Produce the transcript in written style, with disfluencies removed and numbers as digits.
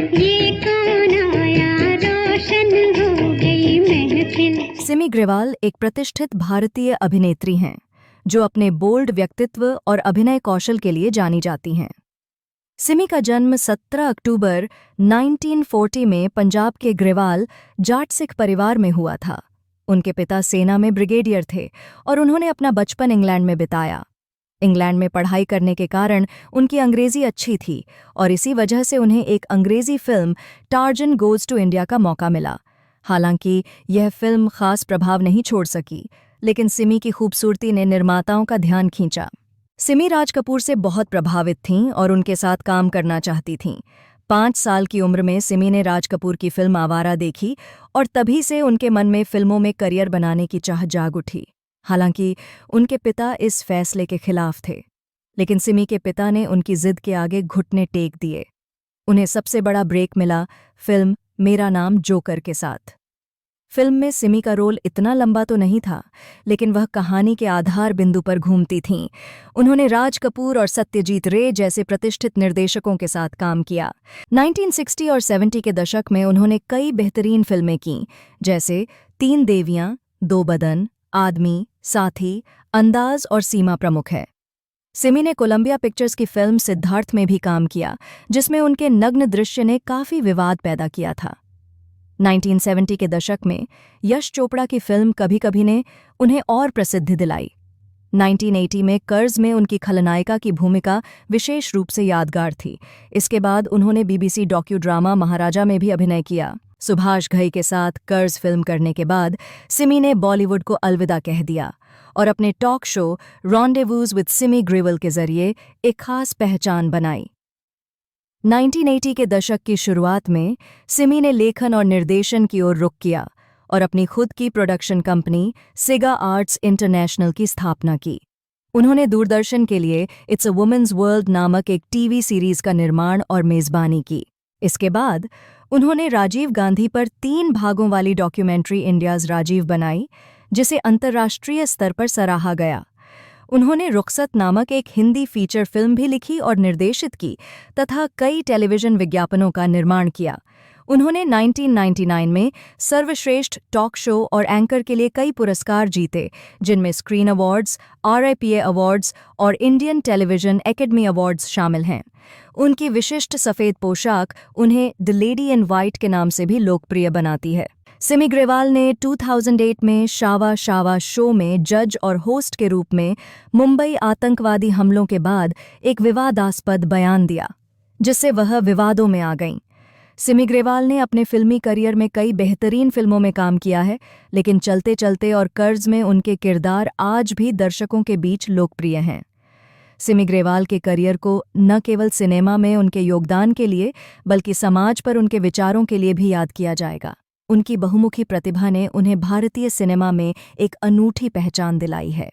ये कौन आया, रोशन हो गई महफिल। सिमी ग्रेवाल एक प्रतिष्ठित भारतीय अभिनेत्री हैं जो अपने बोल्ड व्यक्तित्व और अभिनय कौशल के लिए जानी जाती हैं। सिमी का जन्म 17 अक्टूबर 1940 में पंजाब के ग्रेवाल जाट सिख परिवार में हुआ था। उनके पिता सेना में ब्रिगेडियर थे और उन्होंने अपना बचपन इंग्लैंड में बिताया। इंग्लैंड में पढ़ाई करने के कारण उनकी अंग्रेजी अच्छी थी और इसी वजह से उन्हें एक अंग्रेजी film Tarzan goes to India का मौका मिला। हालांकि यह फिल्म खास प्रभाव नहीं छोड़ सकी, लेकिन सिमी की खूबसूरती ने निर्माताओं का ध्यान खींचा। सिमी राज कपूर से बहुत प्रभावित थीं और उनके साथ काम करना चाहती थीं। 5 साल की उम्र में सिमी ने राज कपूर की फिल्म आवारा देखी और तभी से उनके मन में फिल्मों में करियर बनाने की चाह जाग उठी। हालांकि उनके पिता इस फैसले के खिलाफ थे, लेकिन सिमी के पिता ने उनकी जिद के आगे घुटने टेक दिए। उन्हें सबसे बड़ा ब्रेक मिला फिल्म मेरा नाम जोकर के साथ। फिल्म में सिमी का रोल इतना लंबा तो नहीं था, लेकिन वह कहानी के आधार बिंदु पर घूमती थीं। उन्होंने राज कपूर और सत्यजीत रे जैसे प्रतिष्ठित निर्देशकों के साथ काम किया। 1960 और 70 के दशक में उन्होंने कई बेहतरीन फिल्में कीं, जैसे 3 देवियां, 2 बदन, आदमी, साथी, अंदाज और सीमा प्रमुख है। सिमी ने कोलंबिया पिक्चर्स की फिल्म सिद्धार्थ में भी काम किया, जिसमें उनके नग्न दृश्य ने काफी विवाद पैदा किया था। 1970 के दशक में यश चोपड़ा की फिल्म कभी कभी ने उन्हें और प्रसिद्धि दिलाई। 1980 में कर्ज में उनकी खलनायिका की भूमिका विशेष रूप से यादगार थी। इसके बाद उन्होंने बीबीसी डॉक्यू ड्रामा महाराजा में भी अभिनय किया। सुभाष घई के साथ कर्ज फिल्म करने के बाद सिमी ने बॉलीवुड को अलविदा कह दिया और अपने talk show rendezvous with Simi Grewal के जरिए एक खास पहचान बनाई। 1980 के दशक की शुरुआत में सिमी ने लेखन और निर्देशन की ओर रुख किया और अपनी खुद की प्रोडक्शन कंपनी सिगा आर्ट्स इंटरनेशनल की स्थापना की। उन्होंने दूरदर्शन के लिए इट्स अ वुमेन्स वर्ल्ड नामक एक टीवी सीरीज का निर्माण और मेजबानी की। इसके बाद उन्होंने राजीव गांधी पर 3 भागों वाली डॉक्यूमेंट्री इंडियाज़ राजीव बनाई, जिसे अंतर्राष्ट्रीय स्तर पर सराहा गया। उन्होंने रुखसत नामक एक हिंदी फीचर फिल्म भी लिखी और निर्देशित की तथा कई टेलीविजन विज्ञापनों का निर्माण किया। उन्होंने 1999 में सर्वश्रेष्ठ टॉक शो और एंकर के लिए कई पुरस्कार जीते, जिनमें स्क्रीन अवार्ड्स, RIPA अवार्ड्स और इंडियन टेलीविजन एकेडमी अवार्ड्स शामिल हैं। उनकी विशिष्ट सफ़ेद पोशाक उन्हें द लेडी इन वाइट के नाम से भी लोकप्रिय बनाती है। सिमी ग्रेवाल ने 2008 में शावा शावा शो में जज और होस्ट के रूप में मुंबई आतंकवादी हमलों के बाद एक विवादास्पद बयान दिया, जिससे वह विवादों में आ गईं। सिमी ग्रेवाल ने अपने फिल्मी करियर में कई बेहतरीन फिल्मों में काम किया है, लेकिन चलते चलते और कर्ज में उनके किरदार आज भी दर्शकों के बीच लोकप्रिय हैं। सिमी ग्रेवाल के करियर को न केवल सिनेमा में उनके योगदान के लिए, बल्कि समाज पर उनके विचारों के लिए भी याद किया जाएगा। उनकी बहुमुखी प्रतिभा ने उन्हें भारतीय सिनेमा में एक अनूठी पहचान दिलाई है।